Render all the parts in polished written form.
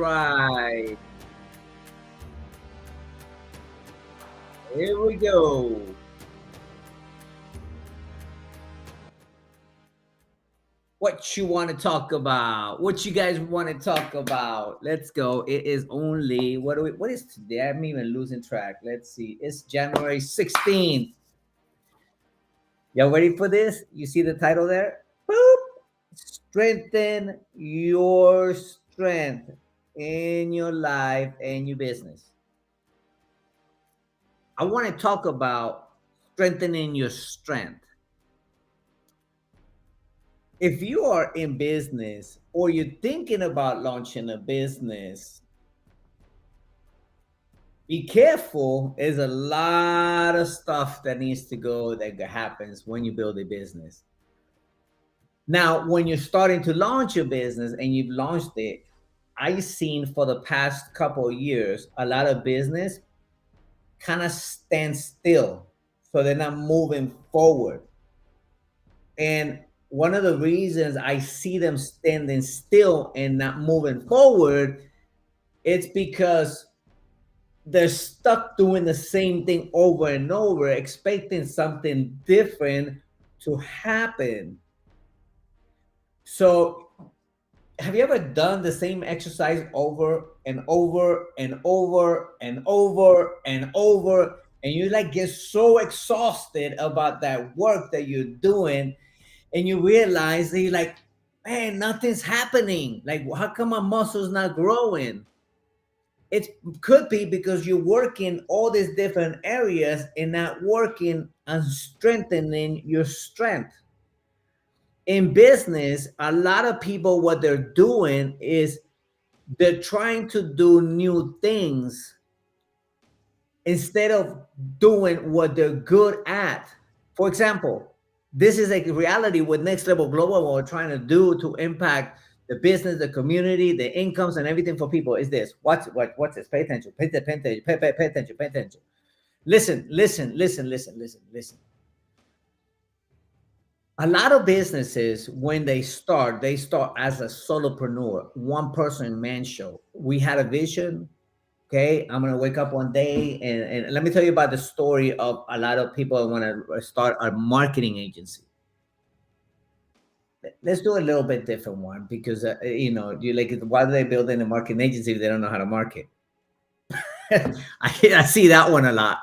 right. Here we go. What you want to talk about? What you guys want to talk about? Let's go. It is only what is today? I'm even losing track. Let's see. It's January 16th. Y'all ready for this? You see the title there? Boop. Strengthen your strength in your life and your business. I want to talk about strengthening your strength. If you are in business or you're thinking about launching a business, be careful. There's a lot of stuff that needs to go that happens when you build a business. Now, when you're starting to launch your business and you've launched it, I've seen for the past couple of years a lot of business kind of stand still. So they're not moving forward. And one of the reasons I see them standing still and not moving forward, it's because they're stuck doing the same thing over and over, expecting something different to happen. So, have you ever done the same exercise over and over and over and over and over? And you like get so exhausted about that work that you're doing, and you realize that you're like, man, nothing's happening. Like, how come my muscles not growing? It could be because you're working all these different areas and not working on strengthening your strength. In business, a lot of people, what they're doing is they're trying to do new things instead of doing what they're good at. For example, this is a reality with Next Level Global. What we're trying to do to impact the business, the community, the incomes, and everything for people is this. What's this? Pay attention. Pay attention. Pay attention. Pay attention. Listen. Listen. Listen. Listen. Listen. Listen. A lot of businesses, when they start as a solopreneur, one person man show. We had a vision. Okay, I'm gonna wake up one day and let me tell you about the story of a lot of people that want to start a marketing agency. Let's do a little bit different one because you like why are they building a marketing agency if they don't know how to market? I see that one a lot.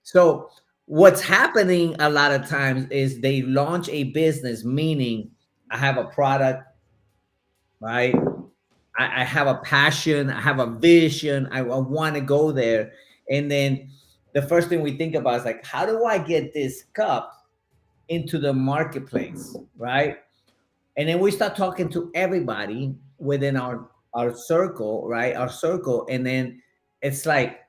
So what's happening a lot of times is they launch a business, meaning I have a product, right? I have a passion, I have a vision, I want to go there. And then the first thing we think about is like, how do I get this cup into the marketplace, right? And then we start talking to everybody within our circle, right? Our circle, and then it's like,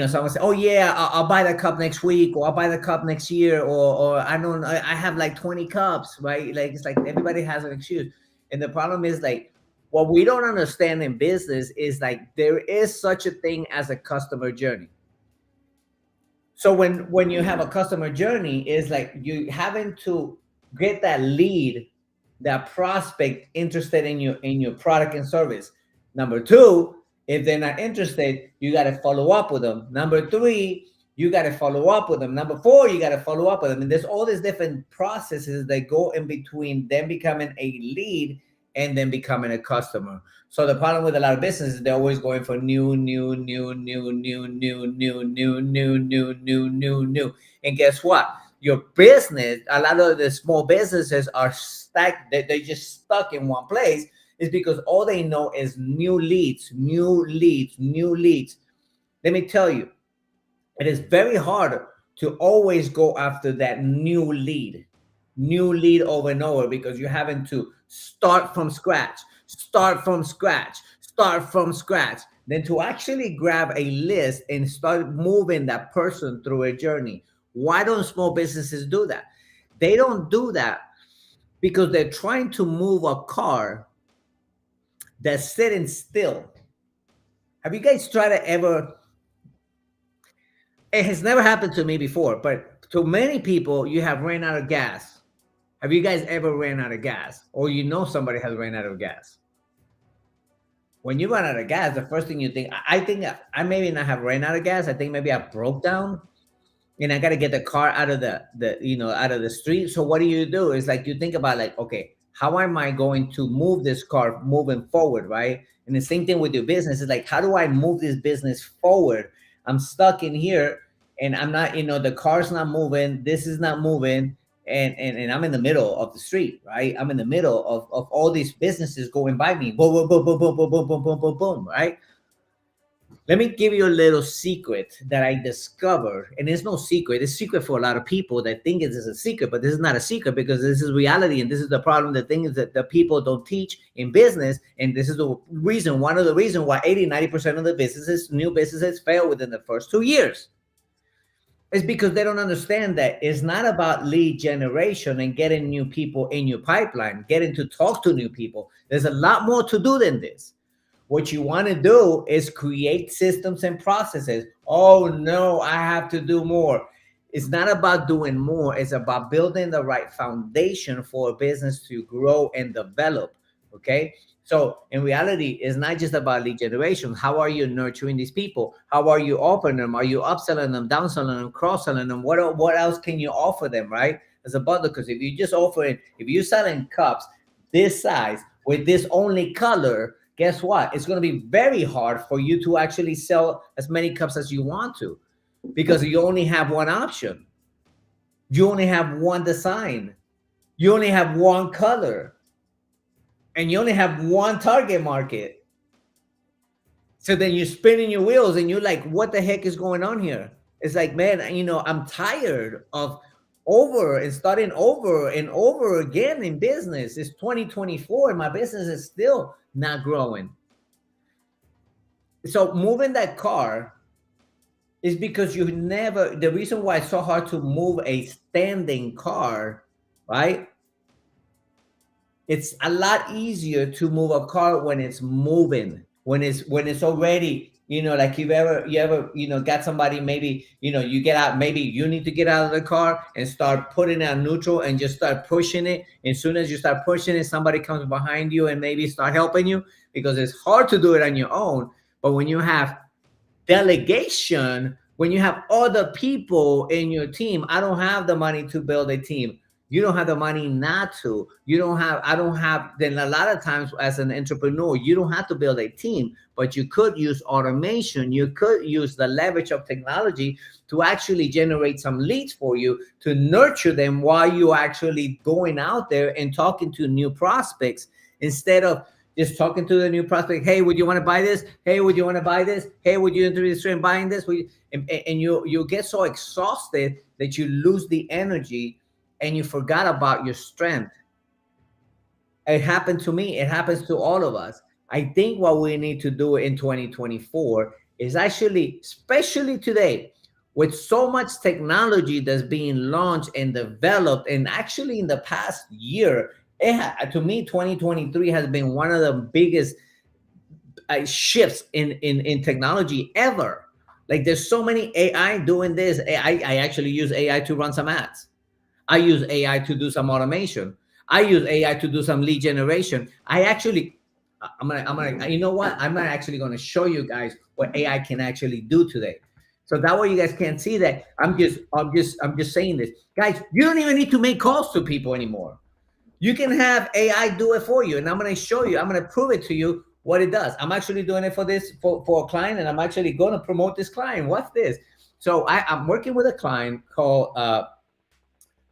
someone say, "Oh yeah, I'll buy the cup next week, or I'll buy the cup next year, or I don't, I have like 20 cups, right?" Like it's like everybody has an excuse, and the problem is like what we don't understand in business is like there is such a thing as a customer journey. So when you have a customer journey, is like you having to get that lead, that prospect interested in your product and service. Number two, if they're not interested, you got to follow up with them. Number three, you got to follow up with them. Number four, you got to follow up with them. And there's all these different processes that go in between them becoming a lead and then becoming a customer. So the problem with a lot of businesses, they're always going for new, new, new, new, new, new, new, new, new, new, new, new, new. And guess what? Your business, a lot of the small businesses are stuck, they're just stuck in one place, is because all they know is new leads, new leads, new leads. Let me tell you, it is very hard to always go after that new lead over and over because you're having to start from scratch, start from scratch, start from scratch. Then to actually grab a list and start moving that person through a journey. Why don't small businesses do that? They don't do that because they're trying to move a car that's sitting still. Have you guys tried to ever? It has never happened to me before, but to many people, you have ran out of gas. Have you guys ever ran out of gas, or somebody has ran out of gas? when you run out of gas, the first thing you think, I think I maybe not have ran out of gas. I think maybe I broke down and I got to get the car out of out of the street. So what do? It's like you think about like, okay, how am I going to move this car moving forward, right? And the same thing with your business is like, how do I move this business forward? I'm stuck in here and I'm not, the car's not moving, this is not moving, and I'm in the middle of the street, right? I'm in the middle of all these businesses going by me, boom, boom, boom, boom, boom, boom, boom, boom, boom, boom, boom, right? Let me give you a little secret that I discovered. And it's no secret. It's secret for a lot of people that think it is a secret, but this is not a secret because this is reality. And this is the problem. The thing is that the people don't teach in business. And this is the reason, one of the reasons why 80-90% of the businesses, new businesses fail within the first 2 years. It's because they don't understand that it's not about lead generation and getting new people in your pipeline, getting to talk to new people. There's a lot more to do than this. What you want to do is create systems and processes. Oh no, I have to do more. It's not about doing more. It's about building the right foundation for a business to grow and develop. Okay. So in reality, it's not just about lead generation. How are you nurturing these people? How are you offering them? Are you upselling them, downselling them, cross-selling them? What else can you offer them, right? As a bundle, because if you just offering, if you're selling cups this size with this only color, guess what? It's going to be very hard for you to actually sell as many cups as you want to because you only have one option. You only have one design. You only have one color. And you only have one target market. So then you're spinning your wheels and you're like, what the heck is going on here? It's like, man, I'm tired of over and starting over and over again in business. It's 2024 and my business is still not growing. So moving that car is because the reason why it's so hard to move a standing car, right? It's a lot easier to move a car when it's moving, when it's already, like you ever, got somebody, maybe, you get out, maybe you need to get out of the car and start putting it on neutral and just start pushing it. And as soon as you start pushing it, somebody comes behind you and maybe start helping you because it's hard to do it on your own. But when you have delegation, when you have other people in your team, I don't have the money to build a team. You don't have the money not to. I don't have, then a lot of times as an entrepreneur, you don't have to build a team, but you could use automation. You could use the leverage of technology to actually generate some leads for you, to nurture them while you're actually going out there and talking to new prospects instead of just talking to the new prospect. Hey, would you want to buy this? Hey, would you want to buy this? Hey, would you interested in buying this? And you get so exhausted that you lose the energy and you forgot about your strength. It happened to me. It happens to all of us. I think what we need to do in 2024 is actually, especially today, with so much technology that's being launched and developed, and actually in the past year, to me, 2023 has been one of the biggest shifts in technology ever. Like there's so many AI doing this. I actually use AI to run some ads. I use AI to do some automation. I use AI to do some lead generation. I'm gonna, you know what? I'm not actually gonna show you guys what AI can actually do today. So that way you guys can't see that. I'm just saying this. Guys, you don't even need to make calls to people anymore. You can have AI do it for you. And I'm gonna show you, I'm gonna prove it to you what it does. I'm actually doing it for a client, and I'm actually gonna promote this client. What's this? So I'm working with a client called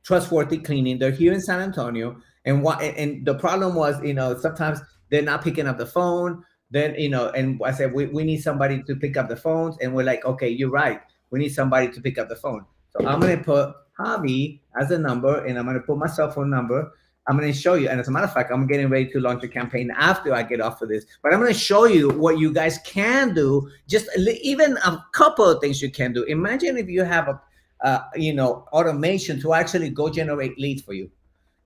Trustworthy Cleaning. They're here in San Antonio, and the problem was, sometimes they're not picking up the phone. Then and I said we need somebody to pick up the phones, and we're like, okay, you're right. We need somebody to pick up the phone. So I'm gonna put Javi as a number, and I'm gonna put my cell phone number. I'm going to show you. And as a matter of fact, I'm getting ready to launch a campaign after I get off of this. But I'm going to show you what you guys can do. Just even a couple of things you can do. Imagine if you have automation to actually go generate leads for you.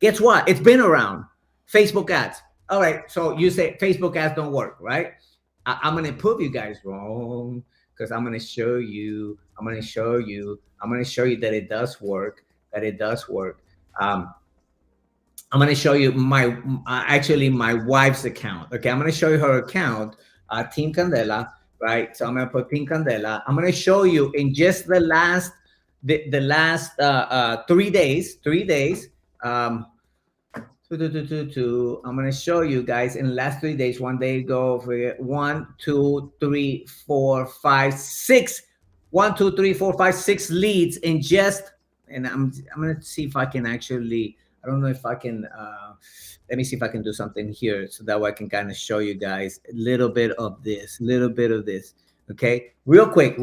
Guess what? It's been around. Facebook ads. All right. So you say Facebook ads don't work, right? I'm going to prove you guys wrong because I'm going to show you. I'm going to show you that it does work. I'm going to show you my wife's account. Okay, I'm going to show you her account Team Candela, right? So I'm gonna put Team Candela. I'm gonna show you in just the last 3 days. Um, I'm gonna show you guys in the last 3 days. One day go for 1, 2, 3, 4, 5, 6. 1, 2, 3, 4, 5, 6 leads in just. And I'm gonna see if I can actually. I don't know if I can. Let me see if I can do something here so that way I can kind of show you guys a little bit of this, Okay, real quick.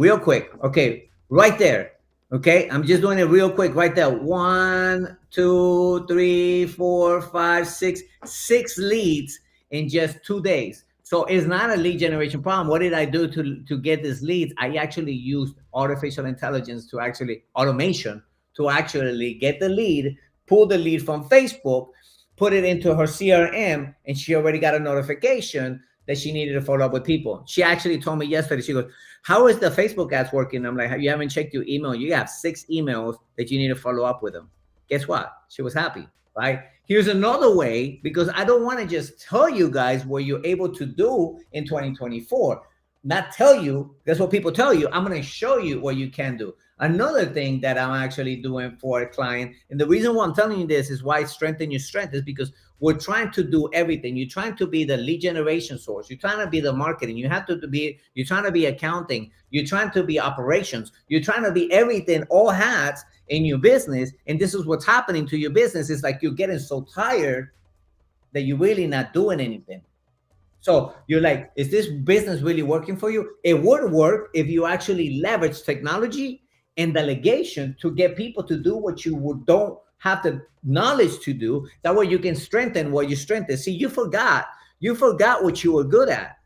Okay, right there. Okay, I'm just doing it real quick right there. 1, 2, 3, 4, 5, 6, 6 leads in just 2 days. So it's not a lead generation problem. What did I do to get these leads? I actually used artificial intelligence to actually automation to actually get the lead, pull the lead from Facebook, put it into her CRM, and she already got a notification that she needed to follow up with people. She actually told me yesterday, she goes, how is the Facebook ads working? I'm like, you haven't checked your email. You have 6 emails that you need to follow up with them. Guess what? She was happy, right? Here's another way, because I don't want to just tell you guys what you're able to do in 2024. Not tell you, that's what people tell you. I'm going to show you what you can do. Another thing that I'm actually doing for a client, and the reason why I'm telling you this is why strengthen your strength is because we're trying to do everything. You're trying to be the lead generation source. You're trying to be the marketing. You're trying to be accounting. You're trying to be operations. You're trying to be everything, all hats in your business. And this is what's happening to your business. It's like you're getting so tired that you're really not doing anything. So you're like, is this business really working for you? It would work if you actually leverage technology and delegation to get people to do what you don't have the knowledge to do. That way you can strengthen what you strengthen. See, you forgot what you were good at.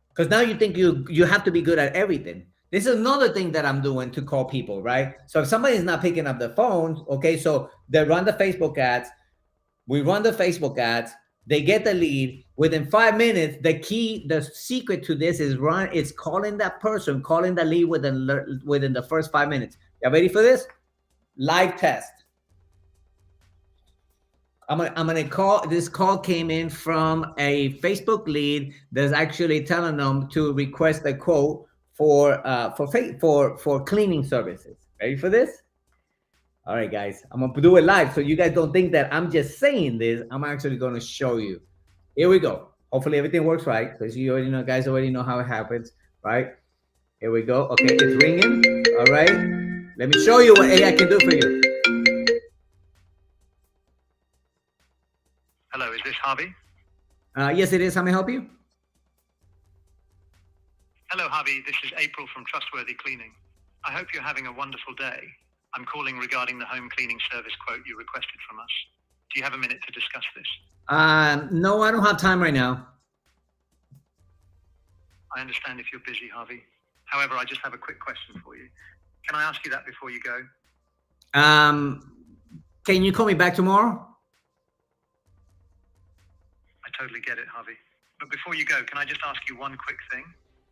Because now you think you have to be good at everything. This is another thing that I'm doing to call people, right? So if somebody's not picking up the phone, okay, so they run the Facebook ads. We run the Facebook ads. They get the lead within 5 minutes. The secret to this is calling that person, calling the lead within the first 5 minutes. You ready for this? Live test. I'm gonna call. This call came in from a Facebook lead that's actually telling them to request a quote for cleaning services. Ready for this? All right, guys, I'm gonna do it live so you guys don't think that I'm just saying this. I'm actually gonna show you. Here we go. Hopefully everything works right, because you already know, guys already know how it happens, right? Here we go. Okay, it's ringing. All right, let me show you what AI can do for you. Hello, is this Harvey? Yes, it is. How may I help you? Hello, Harvey. This is April from Trustworthy Cleaning. I hope you're having a wonderful day. I'm calling regarding the home cleaning service quote you requested from us. Do you have a minute to discuss this? No, I don't have time right now. I understand if you're busy, Harvey. However, I just have a quick question for you. Can I ask you that before you go? Can you call me back tomorrow? I totally get it, Harvey. But before you go, can I just ask you one quick thing?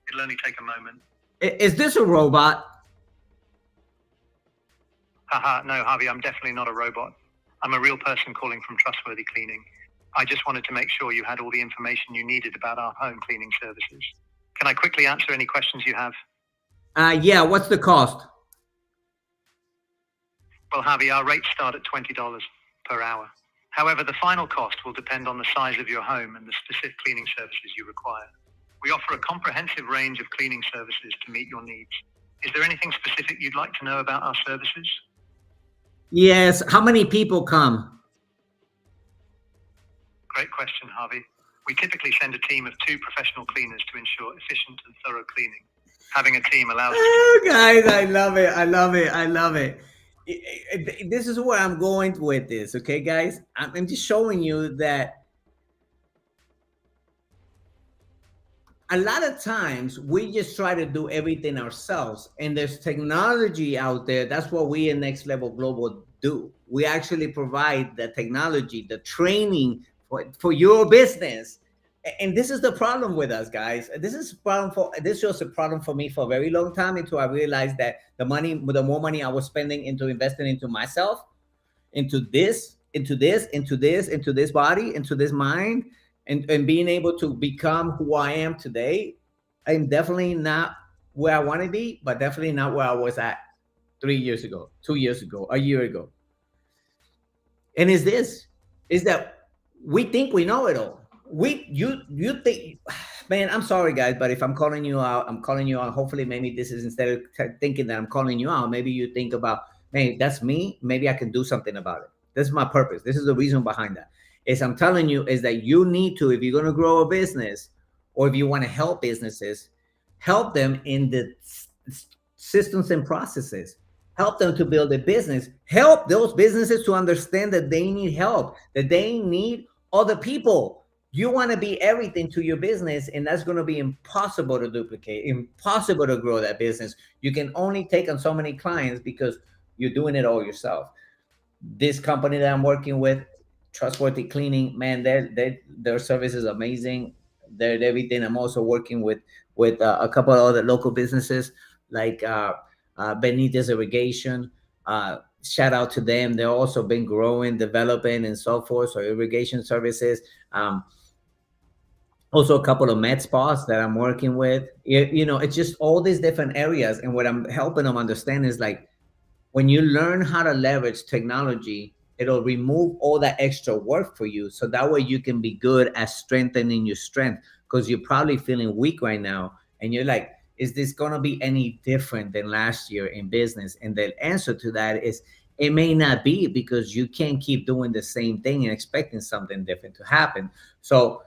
It'll only take a moment. Is this a robot? Haha, no, Harvey, I'm definitely not a robot. I'm a real person calling from Trustworthy Cleaning. I just wanted to make sure you had all the information you needed about our home cleaning services. Can I quickly answer any questions you have? Yeah, what's the cost? Well, Harvey, our rates start at $20 per hour. However, the final cost will depend on the size of your home and the specific cleaning services you require. We offer a comprehensive range of cleaning services to meet your needs. Is there anything specific you'd like to know about our services? Yes. How many people come? Great question, Harvey. We typically send a team of 2 professional cleaners to ensure efficient and thorough cleaning. Having a team allows... Oh, guys, I love it. I love it. I love it. This is where I'm going with this, okay, guys? I'm just showing you that a lot of times we just try to do everything ourselves, and there's technology out there. That's what we in Next Level Global do. We actually provide the technology, the training for your business. And this is the problem with us, guys. This was a problem for me for a very long time until I realized that the more money I was spending into investing into myself, into this body, into this mind, and being able to become who I am today, I'm definitely not where I want to be, but definitely not where I was at 3 years ago, 2 years ago, a year ago. And is that we think we know it all. You think, man, I'm sorry guys, but if I'm calling you out, I'm calling you out. Hopefully maybe this is, instead of thinking that I'm calling you out, maybe you think about, man, that's me, maybe I can do something about it. This is my purpose. This is the reason behind that. Is I'm telling you is that you need to, if you're going to grow a business, or if you want to help businesses, help them in the systems and processes, help them to build a business, help those businesses to understand that they need help, that they need other people. You want to be everything to your business, and that's going to be impossible to duplicate, impossible to grow that business. You can only take on so many clients because you're doing it all yourself. This company that I'm working with, Trustworthy Cleaning, man, their service is amazing. They're everything. I'm also working with a couple of other local businesses like Benitez Irrigation. Shout out to them. They've also been growing, developing, and so forth. So irrigation services. Also a couple of med spas that I'm working with. It's just all these different areas. And what I'm helping them understand is like, when you learn how to leverage technology, it'll remove all that extra work for you. So that way you can be good at strengthening your strength, because you're probably feeling weak right now. And you're like, is this going to be any different than last year in business? And the answer to that is it may not be, because you can't keep doing the same thing and expecting something different to happen. So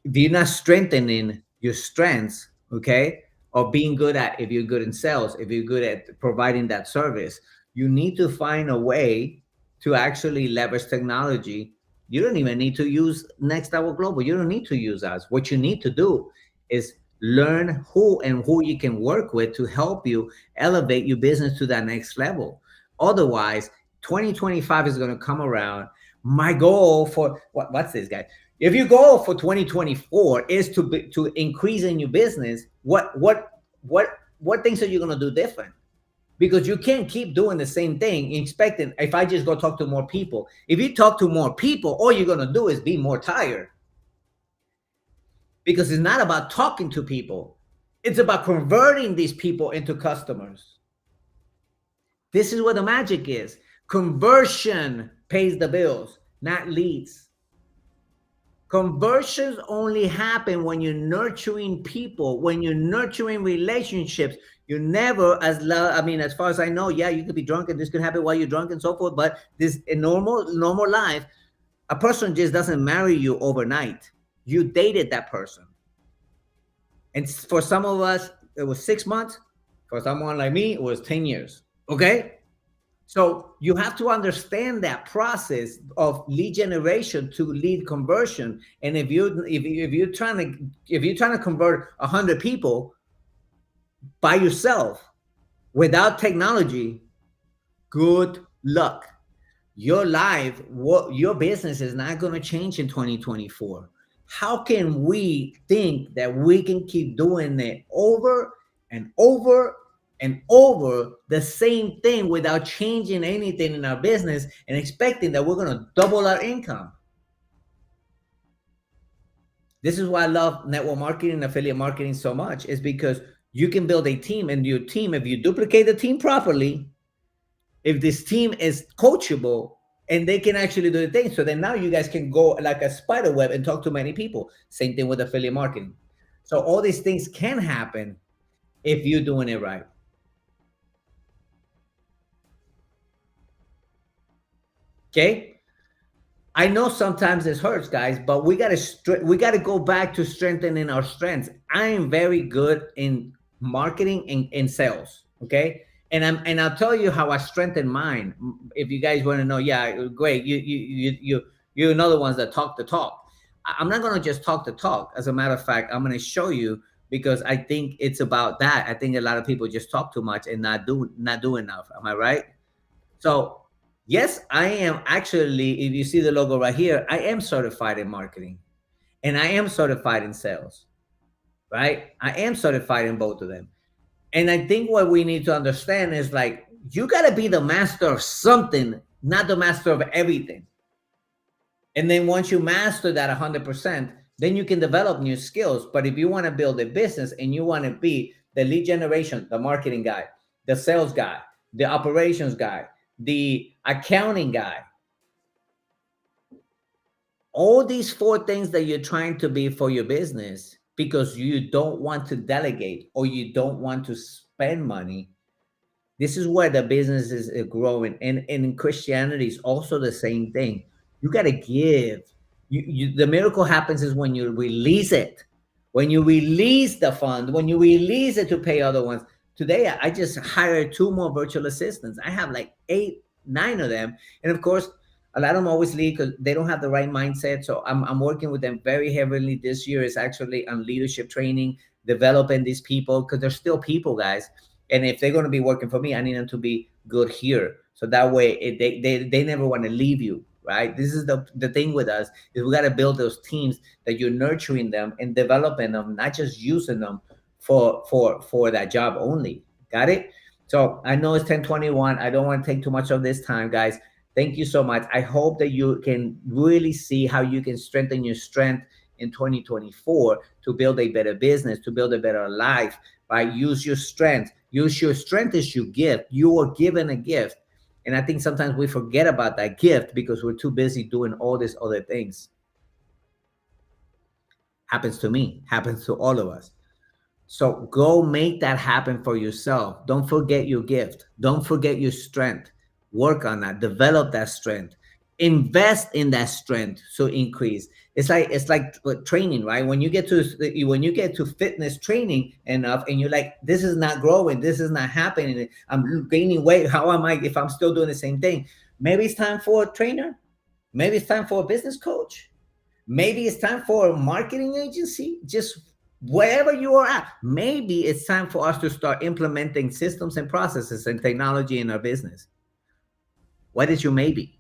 if you're not strengthening your strengths, okay, or being good at, if you're good in sales, if you're good at providing that service, you need to find a way to actually leverage technology. You don't even need to use Next Level Global. You don't need to use us. What you need to do is learn who you can work with to help you elevate your business to that next level. Otherwise, 2025 is going to come around. My goal for what's this, guy? If your goal for 2024 is to increase in your business, what things are you going to do different? Because you can't keep doing the same thing expecting, if I just go talk to more people. If you talk to more people, all you're going to do is be more tired. Because it's not about talking to people. It's about converting these people into customers. This is where the magic is. Conversion pays the bills, not leads. Conversions only happen when you're nurturing people, when you're nurturing relationships. You never, as far as I know, yeah, you could be drunk and this could happen while you're drunk and so forth. But this in normal life, a person just doesn't marry you overnight. You dated that person. And for some of us, it was 6 months. For someone like me, it was 10 years. Okay? So you have to understand that process of lead generation to lead conversion. And if you're trying to convert 100 people by yourself without technology, good luck. Your life, your business is not going to change in 2024. How can we think that we can keep doing it over and over and over the same thing without changing anything in our business and expecting that we're going to double our income? This is why I love network marketing and affiliate marketing so much, is because you can build a team, and your team, if you duplicate the team properly, if this team is coachable and they can actually do the thing, so then now you guys can go like a spider web and talk to many people. Same thing with affiliate marketing. So all these things can happen if you're doing it right. Okay. I know sometimes this hurts, guys, but we gotta go back to strengthening our strengths. I am very good in marketing and in sales. Okay. And I'll tell you how I strengthen mine. If you guys want to know, yeah, great. You're another ones that talk the talk. I'm not gonna just talk the talk. As a matter of fact, I'm gonna show you, because I think it's about that. I think a lot of people just talk too much and not do enough. Am I right? So yes, I am actually, if you see the logo right here, I am certified in marketing and I am certified in sales, right? I am certified in both of them. And I think what we need to understand is like, you got to be the master of something, not the master of everything. And then once you master that 100%, then you can develop new skills. But if you want to build a business and you want to be the lead generation, the marketing guy, the sales guy, the operations guy, the accounting guy, all these four things that you're trying to be for your business because you don't want to delegate or you don't want to spend money, this is where the business is growing. And in Christianity is also the same thing. You got to give. The miracle happens is when you release it, when you release the fund, when you release it to pay other ones. Today I just hired 2 more virtual assistants. I have like 8 9 of them, and of course a lot of them always leave because they don't have the right mindset. So I'm working with them very heavily this year. Is actually on leadership training, developing these people, because they're still people, guys. And if they're going to be working for me, I need them to be good here. So that way they never want to leave you, right? This is the thing with us, is we got to build those teams that you're nurturing them and developing them, not just using them for that job only. Got it? So I know it's 10:21. I don't want to take too much of this time, guys. Thank you so much. I hope that you can really see how you can strengthen your strength in 2024 to build a better business, to build a better life. Right? Use your strength. Use your strength as your gift. You are given a gift. And I think sometimes we forget about that gift because we're too busy doing all these other things. Happens to me, happens to all of us. So go make that happen for yourself. Don't forget your gift. Don't forget your strength. Work on that. Develop that strength. Invest in that strength so increase. It's like training, right? When you get to fitness training enough, and you're like, this is not growing, this is not happening. I'm gaining weight. How am I if I'm still doing the same thing? Maybe it's time for a trainer. Maybe it's time for a business coach. Maybe it's time for a marketing agency. Just wherever you are at, maybe it's time for us to start implementing systems and processes and technology in our business. What is your maybe?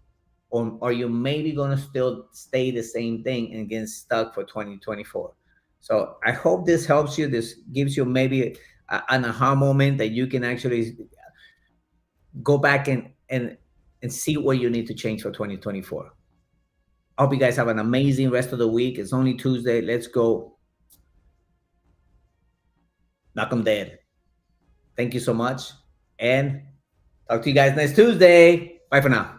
Or are you maybe going to still stay the same thing and get stuck for 2024? So I hope this helps you. This gives you maybe an aha moment that you can actually go back and see what you need to change for 2024. I hope you guys have an amazing rest of the week. It's only Tuesday. Let's go. Knock them dead. Thank you so much. And talk to you guys next Tuesday. Bye for now.